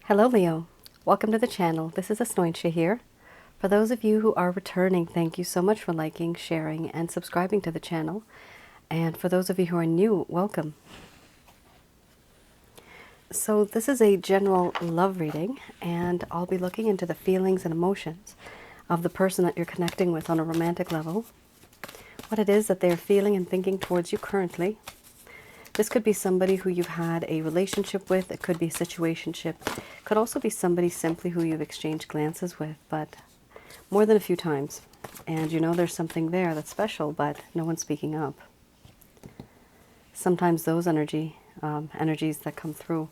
Hello Leo, welcome to the channel. This is Asnointia here. For those of you who are returning, thank you so much for liking, sharing, and subscribing to the channel. And for those of you who are new, welcome. So this is a general love reading, and I'll be looking into the feelings and emotions of the person that you're connecting with on a romantic level, what it is that they're feeling and thinking towards you currently. This could be somebody who you've had a relationship with. It could be a situationship. It could also be somebody simply who you've exchanged glances with, but more than a few times. And you know there's something there that's special, but no one's speaking up. Sometimes those energies that come through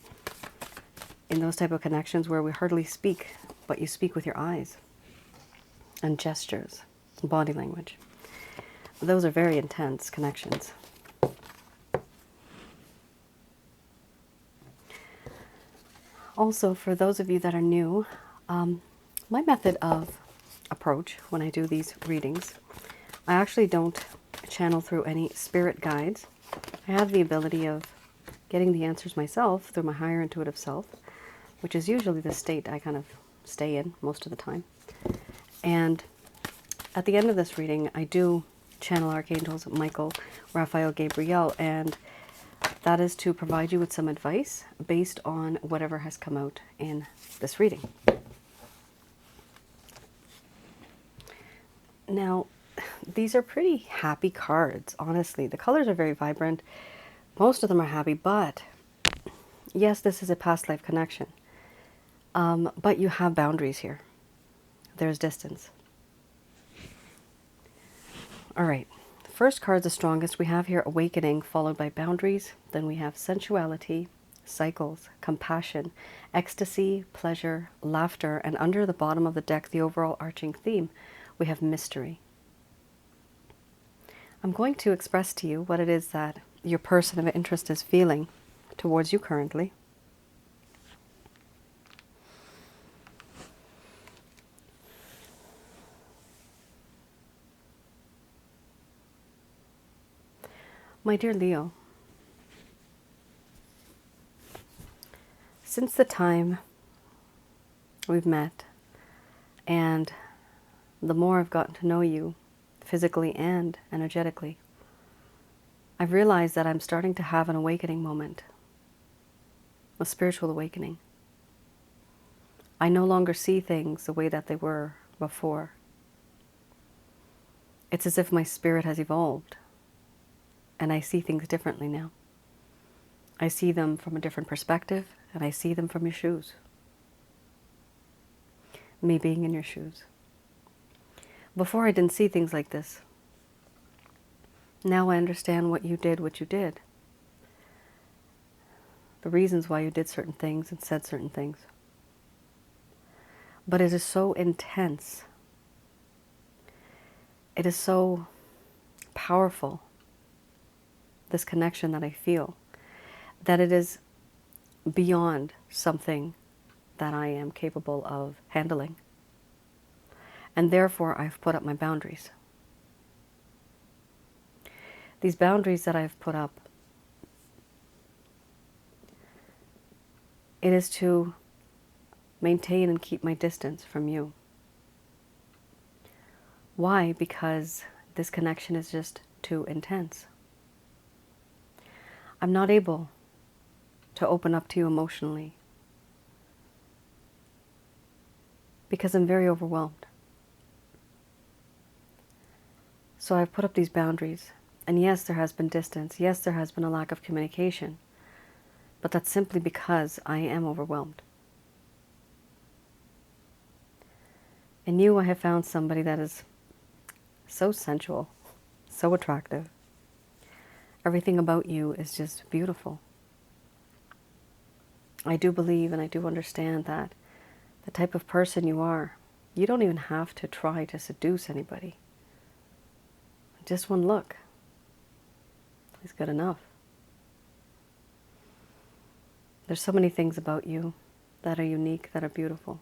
in those type of connections where we hardly speak, but you speak with your eyes and gestures and body language. Those are very intense connections. Also, for those of you that are new, my method of approach when I do these readings, I actually don't channel through any spirit guides. I have the ability of getting the answers myself through my higher intuitive self, which is usually the state I kind of stay in most of the time. And at the end of this reading, I do channel Archangels Michael, Raphael, Gabriel, and that is to provide you with some advice based on whatever has come out in this reading. Now, these are pretty happy cards, honestly. The colors are very vibrant. Most of them are happy, but yes, this is a past life connection. But you have boundaries here. There's distance. All right. First card's the strongest. We have here awakening, followed by boundaries. Then we have sensuality, cycles, compassion, ecstasy, pleasure, laughter, and under the bottom of the deck, the overall arching theme, we have mystery. I'm going to express to you what it is that your person of interest is feeling towards you currently. My dear Leo, since the time we've met and the more I've gotten to know you physically and energetically, I've realized that I'm starting to have an awakening moment, a spiritual awakening. I no longer see things the way that they were before. It's as if my spirit has evolved. And I see things differently now. I see them from a different perspective, and I see them from your shoes. Me being in your shoes. Before I didn't see things like this. Now I understand what you did. The reasons why you did certain things and said certain things. But it is so intense. It is so powerful, this connection that I feel, that it is beyond something that I am capable of handling. And therefore, I've put up my boundaries. These boundaries that I've put up, it is to maintain and keep my distance from you. Why? Because this connection is just too intense. I'm not able to open up to you emotionally because I'm very overwhelmed. So I've put up these boundaries. And yes, there has been distance. Yes, there has been a lack of communication. But that's simply because I am overwhelmed. In you, I have found somebody that is so sensual, so attractive. Everything about you is just beautiful. I do believe and I do understand that the type of person you are, you don't even have to try to seduce anybody. Just one look is good enough. There's so many things about you that are unique, that are beautiful.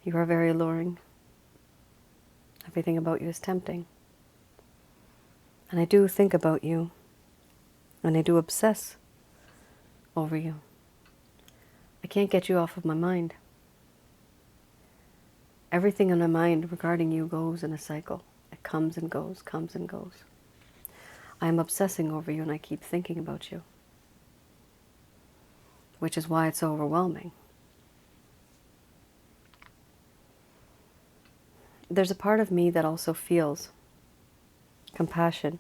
You are very alluring. Everything about you is tempting. And I do think about you, and I do obsess over you. can't get you off of my mind. Everything in my mind regarding you goes in a cycle. It comes and goes, comes and goes. I am obsessing over you and I keep thinking about you, which is why it's so overwhelming. There's a part of me that also feels compassion,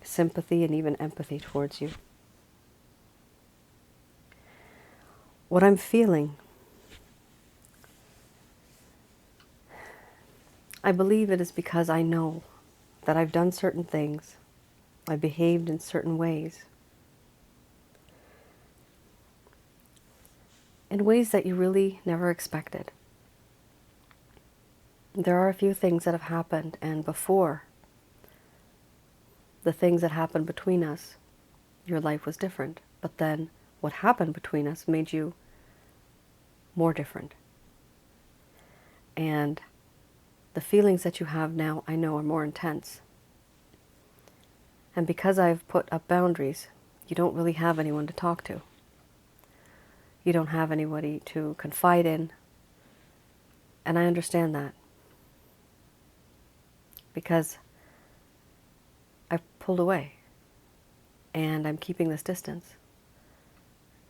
sympathy, and even empathy towards you. What I'm feeling, I believe it is because I know that I've done certain things, I've behaved in certain ways, in ways that you really never expected. There are a few things that have happened, and before the things that happened between us, your life was different. But then what happened between us made you more different. And the feelings that you have now, I know, are more intense. And because I've put up boundaries, you don't really have anyone to talk to. You don't have anybody to confide in. And I understand that. Because I've pulled away. And I'm keeping this distance.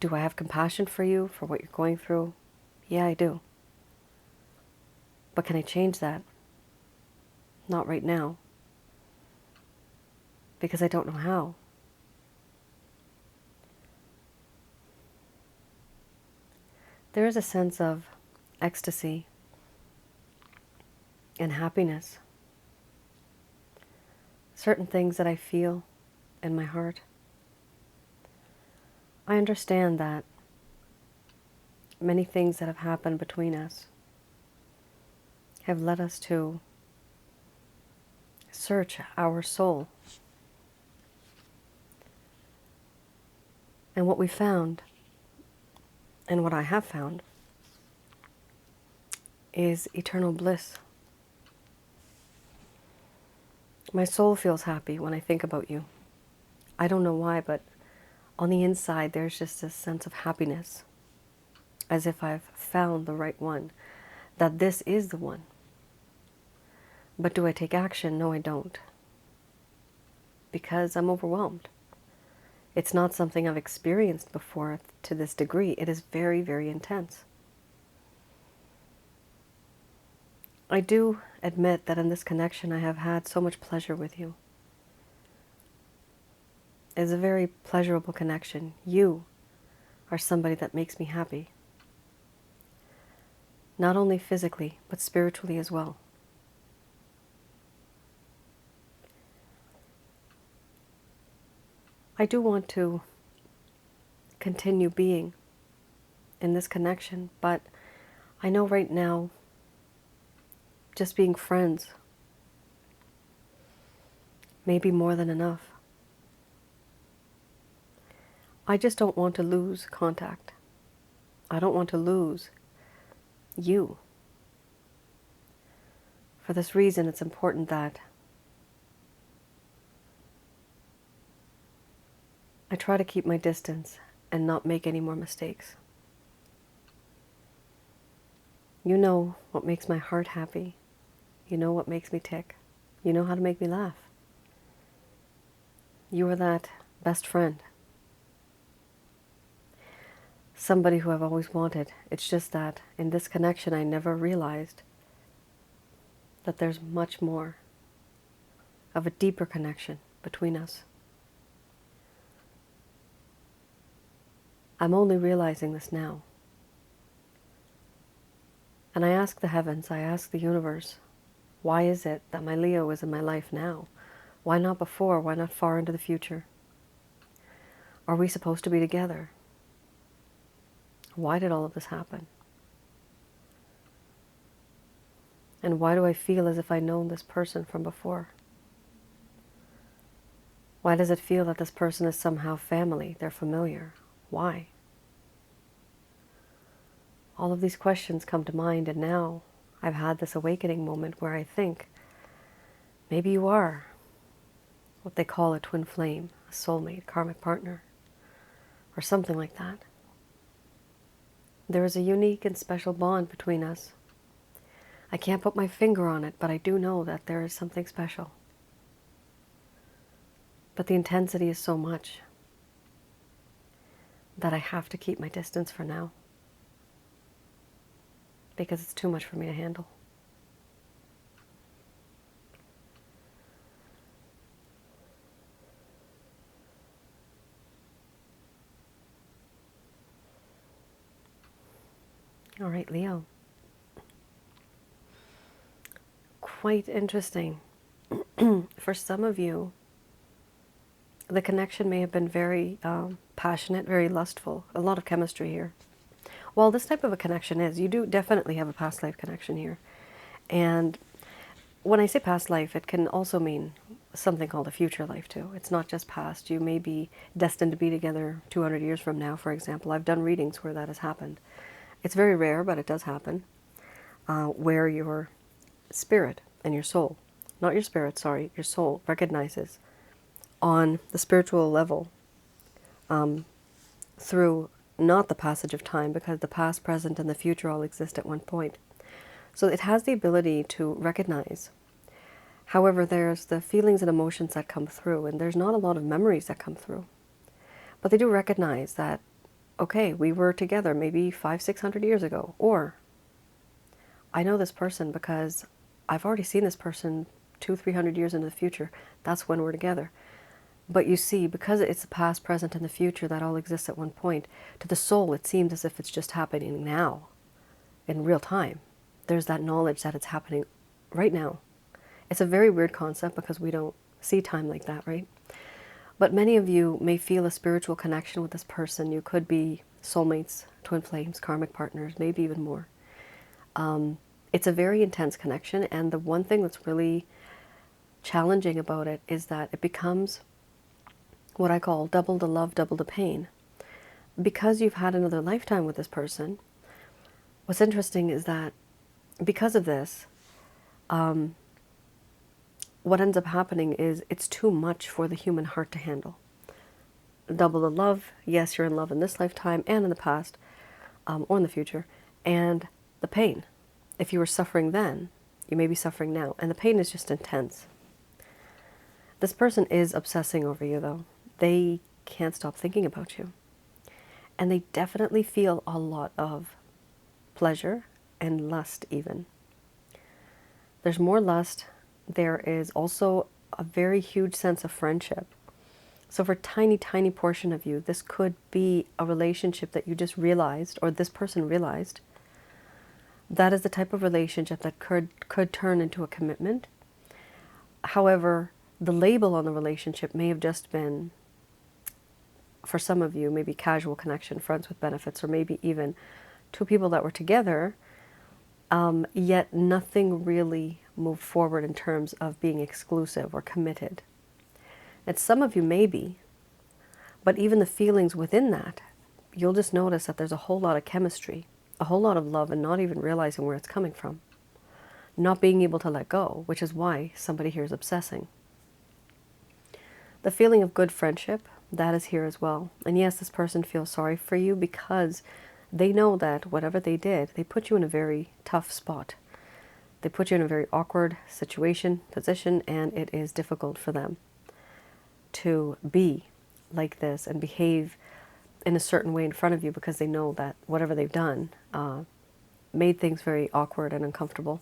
Do I have compassion for you, for what you're going through? Yeah, I do. But can I change that? Not right now. Because I don't know how. There is a sense of ecstasy and happiness. Certain things that I feel in my heart. I understand that many things that have happened between us have led us to search our soul. And what we found, and what I have found, is eternal bliss. My soul feels happy when I think about you. I don't know why, but on the inside there's just this sense of happiness, as if I've found the right one, that this is the one. But do I take action? No, I don't. Because I'm overwhelmed. It's not something I've experienced before to this degree. It is very, very intense. I do admit that in this connection I have had so much pleasure with you. It's a very pleasurable connection. You are somebody that makes me happy. Not only physically, but spiritually as well. I do want to continue being in this connection, but I know right now, just being friends may be more than enough. I just don't want to lose contact. I don't want to lose you. For this reason, it's important that I try to keep my distance and not make any more mistakes. You know what makes my heart happy. You know what makes me tick. You know how to make me laugh. You are that best friend. Somebody who I've always wanted. It's just that in this connection I never realized that there's much more of a deeper connection between us. I'm only realizing this now. And I ask the heavens, I ask the universe, why is it that my Leo is in my life now? Why not before? Why not far into the future? Are we supposed to be together? Why did all of this happen? And why do I feel as if I know this person from before? Why does it feel that this person is somehow family? They're familiar. Why? All of these questions come to mind, and now I've had this awakening moment where I think maybe you are what they call a twin flame, a soulmate, karmic partner, or something like that. There is a unique and special bond between us. I can't put my finger on it, but I do know that there is something special. But the intensity is so much that I have to keep my distance for now, because it's too much for me to handle. All right, Leo. Quite interesting. For some of you, the connection may have been very passionate, very lustful, a lot of chemistry here. Well, this type of a connection is, you do definitely have a past life connection here. And when I say past life, it can also mean something called a future life too. It's not just past. You may be destined to be together 200 years from now, for example. I've done readings where that has happened. It's very rare, but it does happen, where your spirit and your soul, not your spirit, sorry, your soul recognizes on the spiritual level through not the passage of time, because the past, present, and the future all exist at one point. So it has the ability to recognize. However, there's the feelings and emotions that come through, and there's not a lot of memories that come through. But they do recognize that, okay, we were together maybe 500-600 years ago, or I know this person because I've already seen this person 200-300 years into the future. That's when we're together. But you see, because it's the past, present, and the future that all exists at one point, to the soul it seems as if it's just happening now, in real time. There's that knowledge that it's happening right now. It's a very weird concept because we don't see time like that, right? But many of you may feel a spiritual connection with this person. You could be soulmates, twin flames, karmic partners, maybe even more. It's a very intense connection, and the one thing that's really challenging about it is that it becomes what I call double the love, double the pain. Because you've had another lifetime with this person, what's interesting is that because of this, what ends up happening is it's too much for the human heart to handle. Double the love, yes, you're in love in this lifetime and in the past, or in the future, and the pain. If you were suffering then, you may be suffering now, and the pain is just intense. This person is obsessing over you, though. They can't stop thinking about you. And they definitely feel a lot of pleasure and lust even. There's more lust. There is also a very huge sense of friendship. So for a tiny, tiny portion of you, this could be a relationship that you just realized, or this person realized. That is the type of relationship that could turn into a commitment. However, the label on the relationship may have just been, for some of you, maybe casual connection, friends with benefits, or maybe even two people that were together, yet nothing really moved forward in terms of being exclusive or committed. And some of you may be, but even the feelings within that, you'll just notice that there's a whole lot of chemistry, a whole lot of love, and not even realizing where it's coming from. Not being able to let go, which is why somebody here is obsessing. The feeling of good friendship, that is here as well. And yes, this person feels sorry for you because they know that whatever they did, they put you in a very tough spot. They put you in a very awkward situation, position, and it is difficult for them to be like this and behave in a certain way in front of you, because they know that whatever they've done made things very awkward and uncomfortable.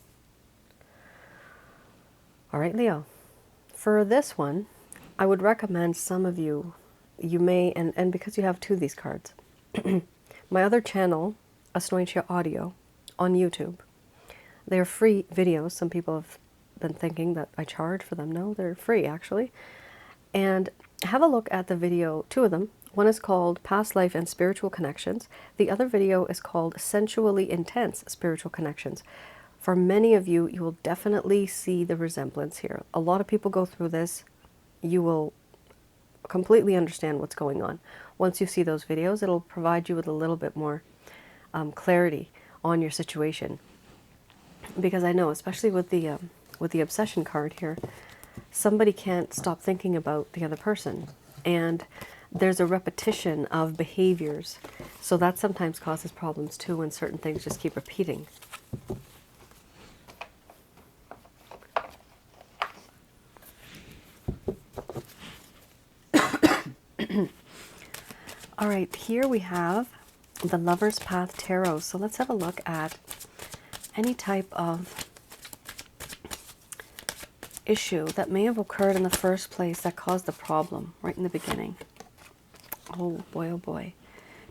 All right, Leo. For this one, I would recommend some of you, you may, and because you have two of these cards, my other channel, Asnointia Audio, on YouTube. They're free videos. Some people have been thinking that I charge for them. No, they're free, actually. And have a look at the video, two of them. One is called Past Life and Spiritual Connections. The other video is called Sensually Intense Spiritual Connections. For many of you, you will definitely see the resemblance here. A lot of people go through this. You will completely understand what's going on. Once you see those videos, it'll provide you with a little bit more clarity on your situation. Because I know, especially with the obsession card here, somebody can't stop thinking about the other person. And there's a repetition of behaviors. So that sometimes causes problems too when certain things just keep repeating. All right, here we have the Lover's Path Tarot. So let's have a look at any type of issue that may have occurred in the first place that caused the problem right in the beginning. Oh boy, oh boy.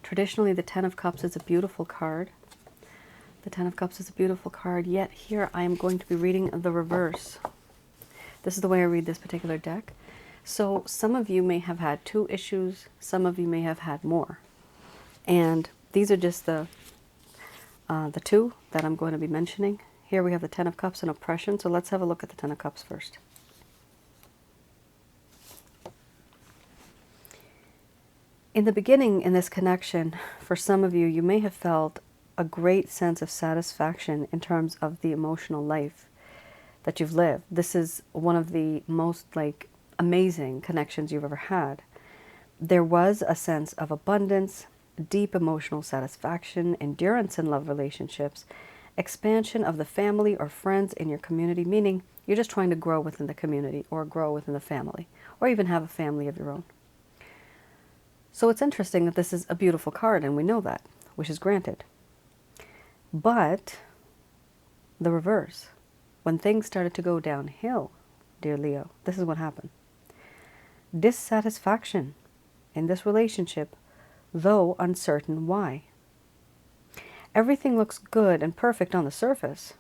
Traditionally, the Ten of Cups is a beautiful card. The Ten of Cups is a beautiful card, yet here I am going to be reading the reverse. This is the way I read this particular deck. So some of you may have had 2 issues, some of you may have had more. And these are just the 2 that I'm going to be mentioning. Here we have the Ten of Cups and oppression, so let's have a look at the Ten of Cups first. In the beginning, in this connection, for some of you, you may have felt a great sense of satisfaction in terms of the emotional life that you've lived. This is one of the most amazing connections you've ever had. There was a sense of abundance, deep emotional satisfaction, endurance in love relationships, expansion of the family or friends in your community, meaning you're just trying to grow within the community or grow within the family or even have a family of your own. So it's interesting that this is a beautiful card, and we know that, which is granted. But the reverse, when things started to go downhill, dear Leo, this is what happened. Dissatisfaction in this relationship, though uncertain why. Everything looks good and perfect on the surface,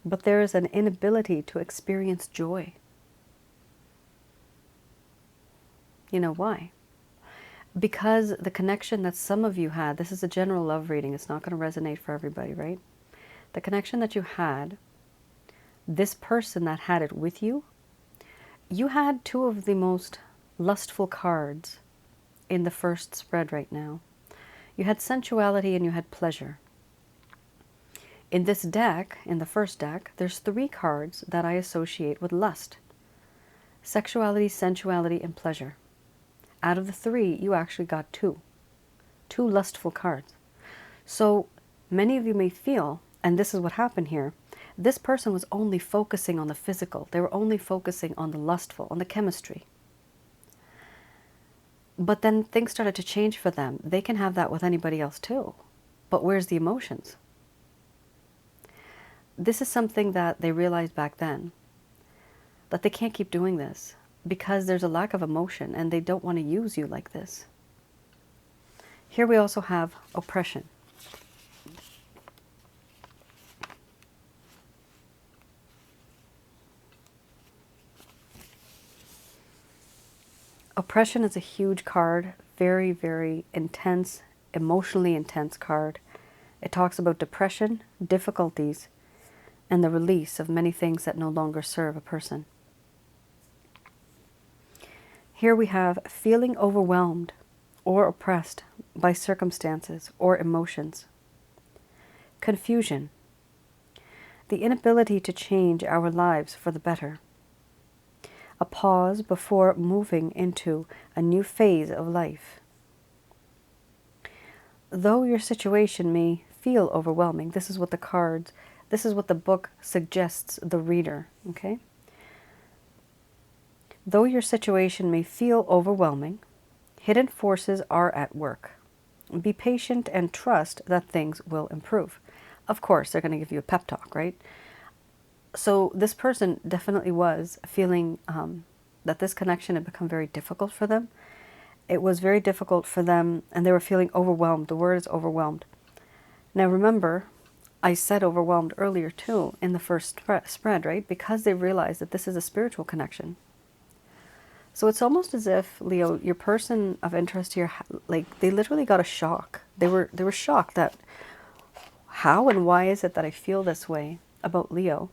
but there is an inability to experience joy. You know why? Because the connection that some of you had, this is a general love reading, it's not going to resonate for everybody, right? The connection that you had, this person that had it with you, you had 2 of the most lustful cards in the first spread right now. You had sensuality and you had pleasure. In this deck, in the first deck, there's 3 cards that I associate with lust. Sexuality, sensuality, and pleasure. Out of the 3, you actually got 2 lustful cards. So many of you may feel, and this is what happened here, this person was only focusing on the physical. They were only focusing on the lustful, on the chemistry. But then things started to change for them. They can have that with anybody else too. But where's the emotions? This is something that they realized back then, that they can't keep doing this because there's a lack of emotion and they don't want to use you like this. Here we also have oppression. Oppression is a huge card, very, very intense, emotionally intense card. It talks about depression, difficulties, and the release of many things that no longer serve a person. Here we have feeling overwhelmed or oppressed by circumstances or emotions. Confusion, the inability to change our lives for the better. A pause before moving into a new phase of life. Though your situation may feel overwhelming, this is what the cards, this is what the book suggests the reader, okay? Though your situation may feel overwhelming, hidden forces are at work. Be patient and trust that things will improve. Of course, they're going to give you a pep talk, right? So this person definitely was feeling that this connection had become very difficult for them. It was very difficult for them, and they were feeling overwhelmed. The word is overwhelmed. Now remember, I said overwhelmed earlier too in the first spread, right? Because they realized that this is a spiritual connection. So it's almost as if, Leo, your person of interest here, they literally got a shock. They were shocked that how and why is it that I feel this way about Leo?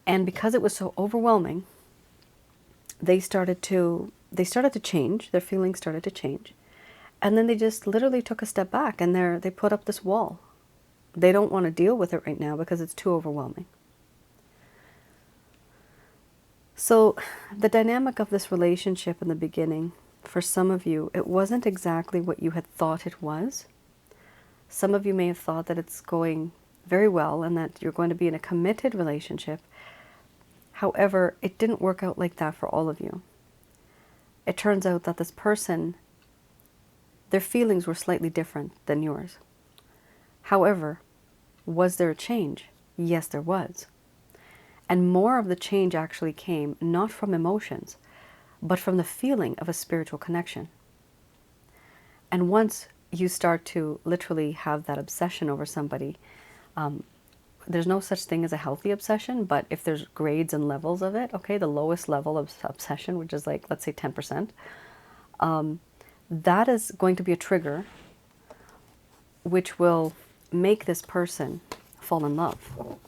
And because it was so overwhelming, they started to change. Their feelings started to change. And then they just literally took a step back and they put up this wall. They don't want to deal with it right now because it's too overwhelming. So the dynamic of this relationship in the beginning, for some of you, it wasn't exactly what you had thought it was. Some of you may have thought that it's going very well and that you're going to be in a committed relationship. However, it didn't work out like that for all of you. It turns out that this person, their feelings were slightly different than yours. However, was there a change? Yes, there was. And more of the change actually came not from emotions, but from the feeling of a spiritual connection. And once you start to literally have that obsession over somebody, there's no such thing as a healthy obsession, but if there's grades and levels of it, okay, the lowest level of obsession, which is like, let's say 10%, that is going to be a trigger which will make this person fall in love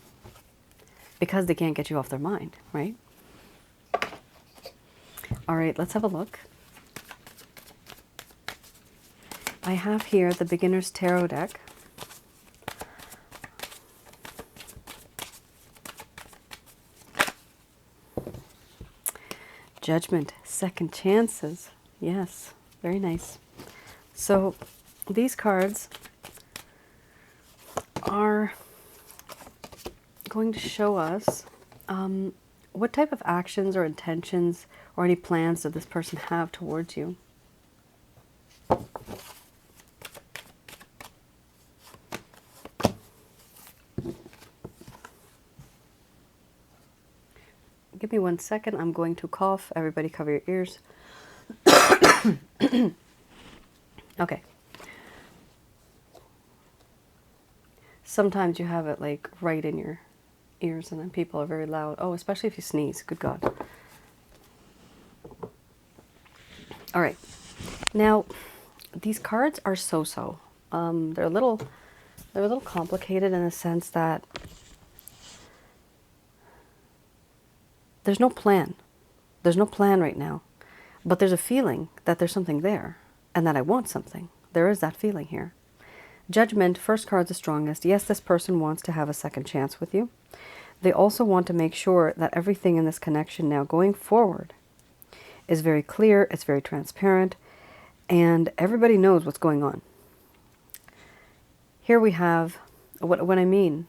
because they can't get you off their mind, right? All right, let's have a look. I have here the Beginner's Tarot deck. Judgment, second chances. Yes, very nice. So these cards are going to show us what type of actions or intentions or any plans does this person have towards you. Give me 1 second. I'm going to cough. Everybody cover your ears. Okay. Sometimes you have it like right in your ears and then people are very loud. Oh, especially if you sneeze. Good God. All right. Now, these cards are so-so. They're a little complicated in the sense that there's no plan. There's no plan right now. But there's a feeling that there's something there and that I want something. There is that feeling here. Judgment, first card's the strongest. Yes, this person wants to have a second chance with you. They also want to make sure that everything in this connection now going forward is very clear, it's very transparent, and everybody knows what's going on. Here we have, when I mean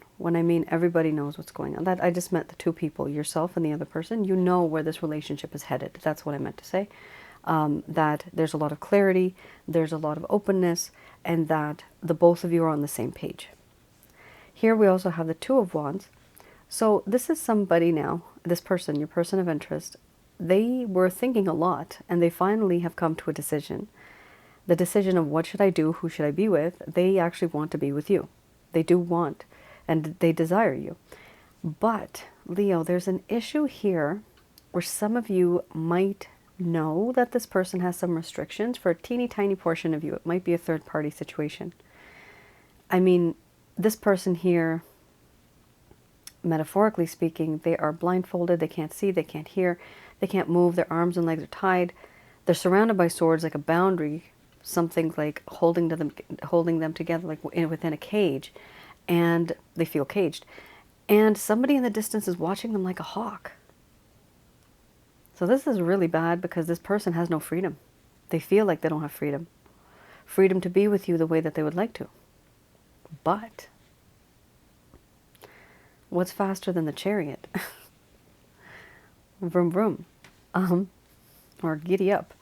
everybody knows what's going on, that I just meant the two people, yourself and the other person. You know where this relationship is headed. That's what I meant to say. That there's a lot of clarity, there's a lot of openness, and that the both of you are on the same page. Here we also have the Two of Wands. So this is somebody now, this person, your person of interest, they were thinking a lot and they finally have come to a decision. The decision of what should I do, who should I be with, they actually want to be with you. They do want and they desire you. But Leo, there's an issue here where some of you might know that this person has some restrictions for a teeny tiny portion of you. It might be a third party situation. I mean, this person here, metaphorically speaking, they are blindfolded, they can't see, they can't hear, they can't move, their arms and legs are tied. They're surrounded by swords like a boundary, something like holding them together like within a cage, and they feel caged. And somebody in the distance is watching them like a hawk. So this is really bad because this person has no freedom. They feel like they don't have freedom. Freedom to be with you the way that they would like to. But what's faster than the chariot? Vroom, vroom. Or giddy up.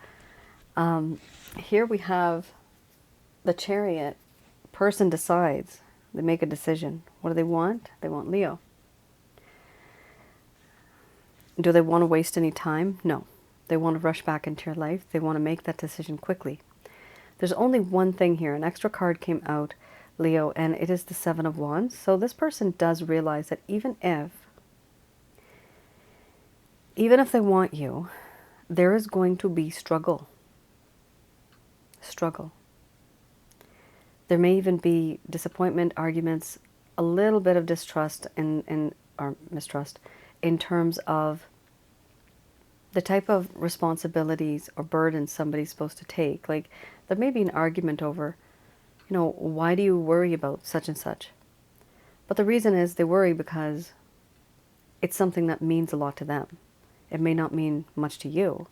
Here we have the chariot. Person decides. They make a decision. What do they want? They want Leo. Do they want to waste any time? No. They want to rush back into your life. They want to make that decision quickly. There's only one thing here. An extra card came out, Leo, and it is the Seven of Wands. So this person does realize that even if they want you, there is going to be struggle. Struggle. There may even be disappointment, arguments, a little bit of distrust or mistrust in terms of the type of responsibilities or burdens somebody's supposed to take. Like there may be an argument over, why do you worry about such and such? But the reason is they worry because it's something that means a lot to them. It may not mean much to you.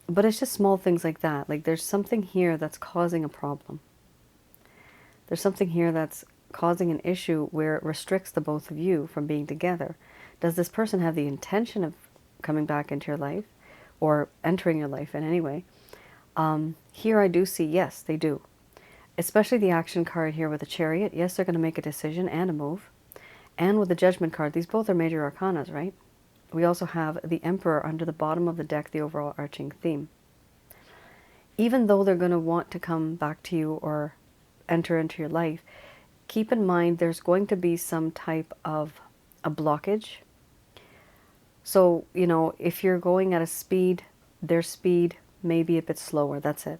But it's just small things like that. Like there's something here that's causing a problem. There's something here that's causing an issue where it restricts the both of you from being together. Does this person have the intention of coming back into your life or entering your life in any way? Here I do see, yes, they do. Especially the action card here with the Chariot. Yes, they're going to make a decision and a move. And with the Judgment card, these both are major arcanas, right? We also have the Emperor under the bottom of the deck, the overall arching theme. Even though they're going to want to come back to you or enter into your life, keep in mind there's going to be some type of a blockage. So, you know, if you're going at a speed, their speed may be a bit slower, that's it.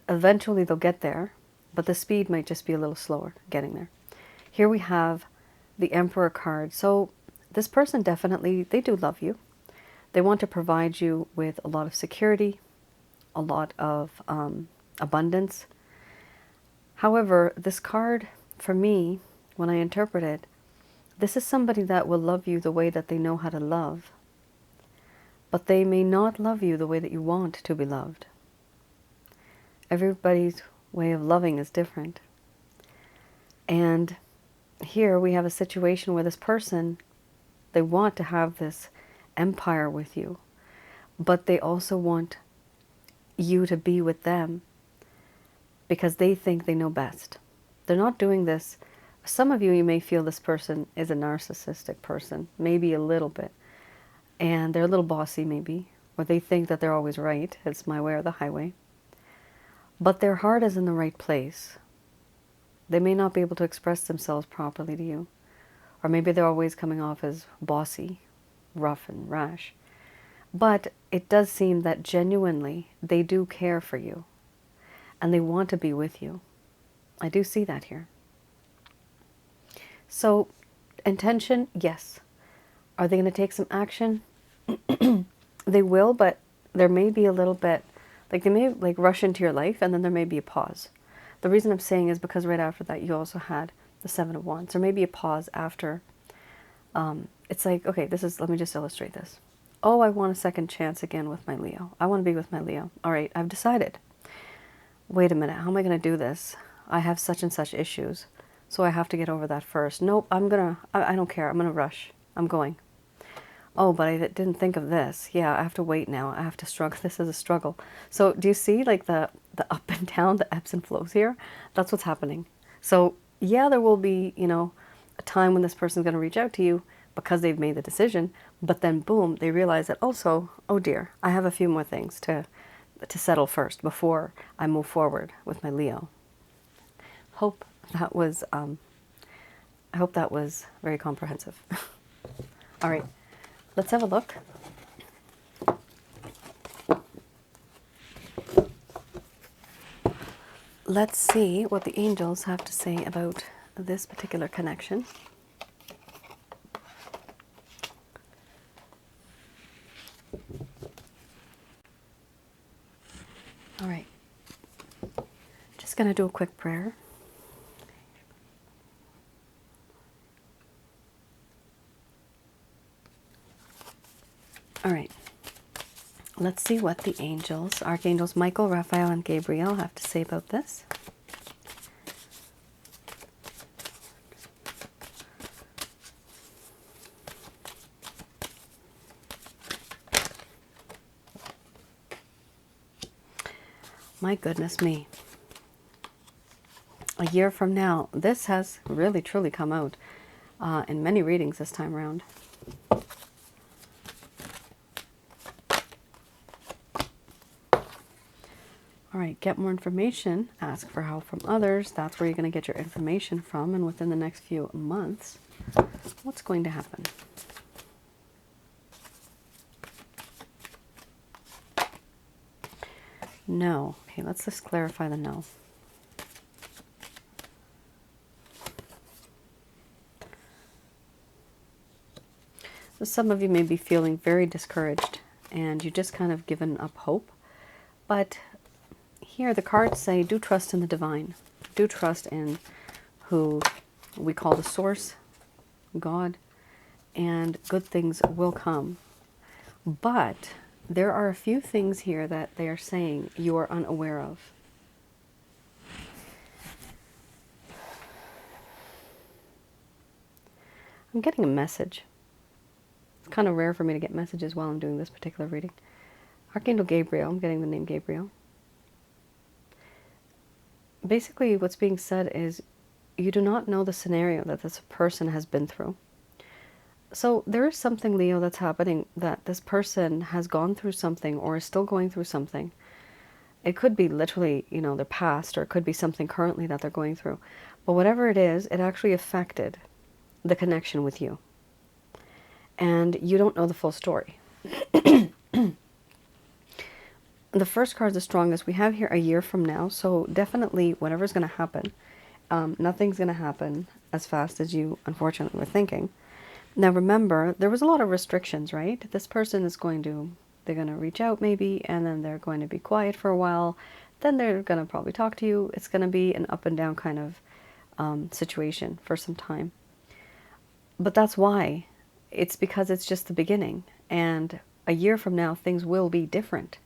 Eventually they'll get there, but the speed might just be a little slower getting there. Here we have the Emperor card. So this person definitely, they do love you. They want to provide you with a lot of security, a lot of abundance. However, this card, for me, when I interpret it, this is somebody that will love you the way that they know how to love. But they may not love you the way that you want to be loved. Everybody's way of loving is different. And here we have a situation where this person, they want to have this empire with you, but they also want you to be with them because they think they know best. They're not doing this. Some of you, you may feel this person is a narcissistic person, maybe a little bit, and they're a little bossy maybe, or they think that they're always right. It's my way or the highway. But their heart is in the right place. They may not be able to express themselves properly to you, or maybe they're always coming off as bossy, rough and rash. But it does seem that genuinely they do care for you, and they want to be with you. I do see that here. So, intention, yes. Are they going to take some action? They will, but there may be a little bit, like they may like rush into your life, and then there may be a pause. The reason I'm saying is because right after that you also had the Seven of Wands. There may be a pause after. It's like, okay, let me just illustrate this. Oh, I want a second chance again with my Leo. I want to be with my Leo. All right, I've decided. Wait a minute, how am I going to do this? I have such and such issues, so I have to get over that first. Nope, I don't care. I'm going to rush. I'm going. Oh, but I didn't think of this. Yeah, I have to wait now. I have to struggle. This is a struggle. So do you see like the up and down, the ebbs and flows here? That's what's happening. So yeah, there will be, you know, a time when this person's going to reach out to you because they've made the decision, but then boom, they realize that also, oh dear, I have a few more things to settle first before I move forward with my Leo. I hope that was very comprehensive. All right. Let's have a look. Let's see what the angels have to say about this particular connection. All right. Just going to do a quick prayer. All right, let's see what the angels, Archangels Michael, Raphael, and Gabriel have to say about this. My goodness me. A year from now, this has really truly come out in many readings this time around. All right, get more information, ask for help from others. That's where you're going to get your information from. And within the next few months, what's going to happen? No. Okay, let's just clarify the no. So some of you may be feeling very discouraged and you just kind of given up hope. But here the cards say, do trust in the divine. Do trust in who we call the source, God, and good things will come. But there are a few things here that they are saying you are unaware of. I'm getting a message. It's kind of rare for me to get messages while I'm doing this particular reading. Archangel Gabriel, I'm getting the name Gabriel. Basically, what's being said is you do not know the scenario that this person has been through. So there is something, Leo, that's happening, that this person has gone through something or is still going through something. It could be literally, you know, their past, or it could be something currently that they're going through. But whatever it is, it actually affected the connection with you. And you don't know the full story. The first card is the strongest. We have here a year from now. So definitely whatever's going to happen, nothing's going to happen as fast as you unfortunately were thinking. Now remember, there was a lot of restrictions, right? This person is going to, they're going to reach out maybe, and then they're going to be quiet for a while. Then they're going to probably talk to you. It's going to be an up and down kind of situation for some time. But that's why. It's because it's just the beginning. And a year from now, things will be different.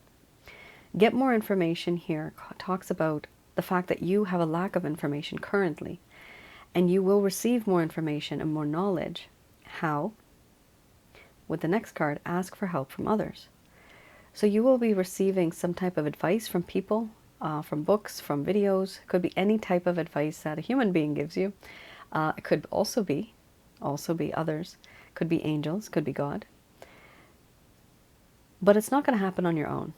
Get more information here talks about the fact that you have a lack of information currently. And you will receive more information and more knowledge. How? With the next card, ask for help from others. So you will be receiving some type of advice from people, from books, from videos. It could be any type of advice that a human being gives you. It could also be others. Could be angels, could be God. But it's not going to happen on your own.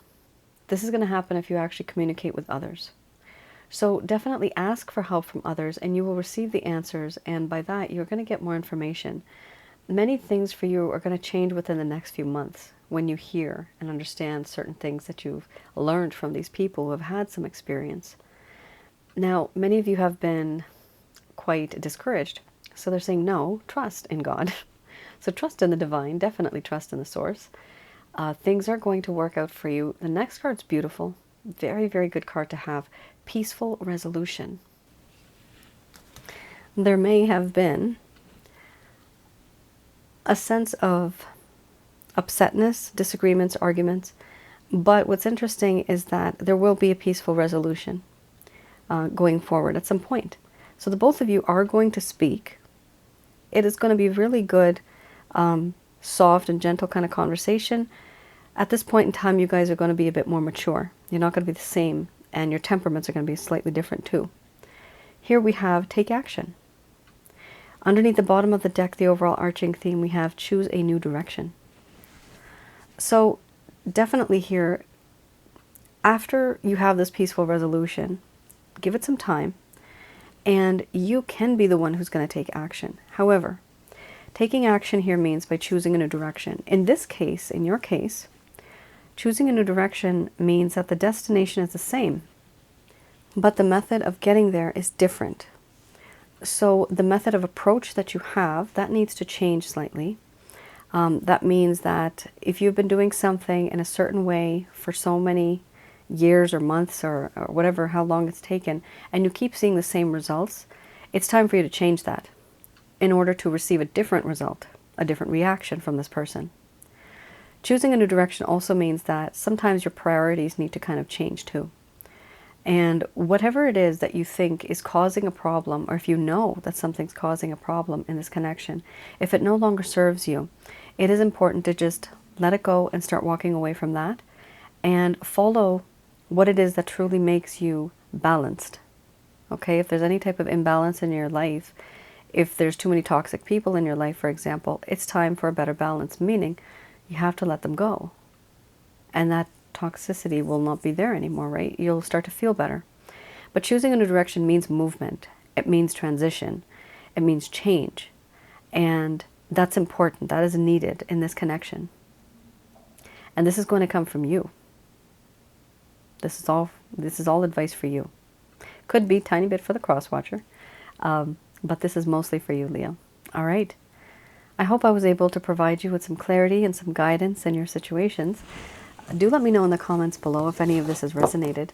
This is going to happen if you actually communicate with others. So definitely ask for help from others and you will receive the answers, and by that you're going to get more information. Many things for you are going to change within the next few months when you hear and understand certain things that you've learned from these people who have had some experience. Now, many of you have been quite discouraged. So they're saying, no, trust in God. So trust in the divine, definitely trust in the source. Things are going to work out for you. The next card's beautiful. Very, very good card to have. Peaceful resolution. There may have been a sense of upsetness, disagreements, arguments. But what's interesting is that there will be a peaceful resolution going forward at some point. So the both of you are going to speak. It is going to be really good, soft and gentle kind of conversation. At this point in time, you guys are going to be a bit more mature. You're not going to be the same, and your temperaments are going to be slightly different too. Here we have take action. Underneath the bottom of the deck, the overall arching theme, we have choose a new direction. So definitely here, after you have this peaceful resolution, give it some time, and you can be the one who's going to take action. However, taking action here means by choosing a new direction. In this case, in your case, choosing a new direction means that the destination is the same, but the method of getting there is different. So the method of approach that you have, that needs to change slightly. That means that if you've been doing something in a certain way for so many years or months or whatever, how long it's taken, and you keep seeing the same results, it's time for you to change that in order to receive a different result, a different reaction from this person. Choosing a new direction also means that sometimes your priorities need to kind of change too. And whatever it is that you think is causing a problem, or if you know that something's causing a problem in this connection, if it no longer serves you, it is important to just let it go and start walking away from that and follow what it is that truly makes you balanced. Okay, if there's any type of imbalance in your life, if there's too many toxic people in your life, for example, it's time for a better balance, meaning you have to let them go. And that toxicity will not be there anymore, right? You'll start to feel better. But choosing a new direction means movement. It means transition. It means change. And that's important. That is needed in this connection. And this is going to come from you. This is all advice for you. Could be a tiny bit for the cross-watcher, but this is mostly for you, Leo. All right. I hope I was able to provide you with some clarity and some guidance in your situations. Do let me know in the comments below if any of this has resonated.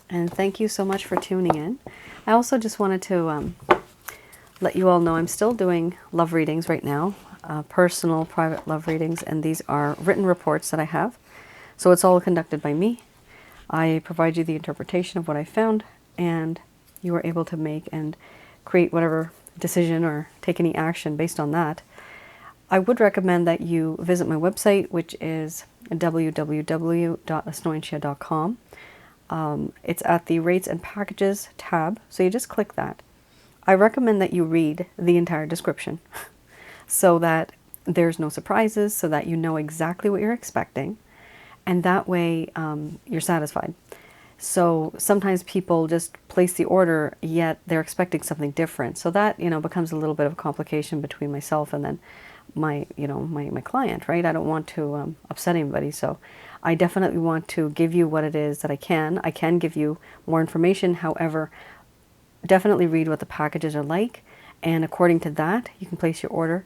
And thank you so much for tuning in. I also just wanted to let you all know I'm still doing love readings right now. personal, private love readings, and these are written reports that I have. So it's all conducted by me. I provide you the interpretation of what I found, and you are able to make and create whatever decision or take any action based on that. I would recommend that you visit my website, which is www.asnointia.com. It's at the Rates and Packages tab, so you just click that. I recommend that you read the entire description so that there's no surprises, so that you know exactly what you're expecting, and that way you're satisfied. So sometimes people just place the order, yet they're expecting something different. So that, becomes a little bit of a complication between myself and then my client, right? I don't want to upset anybody. So I definitely want to give you what it is that I can. I can give you more information. However, definitely read what the packages are like. And according to that, you can place your order.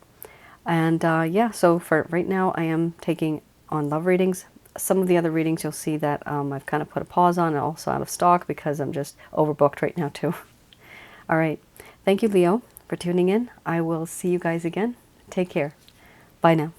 And yeah, so for right now, I am taking on love readings. Some of the other readings you'll see that I've kind of put a pause on and also out of stock because I'm just overbooked right now too. All right. Thank you, Leo, for tuning in. I will see you guys again. Take care. Bye now.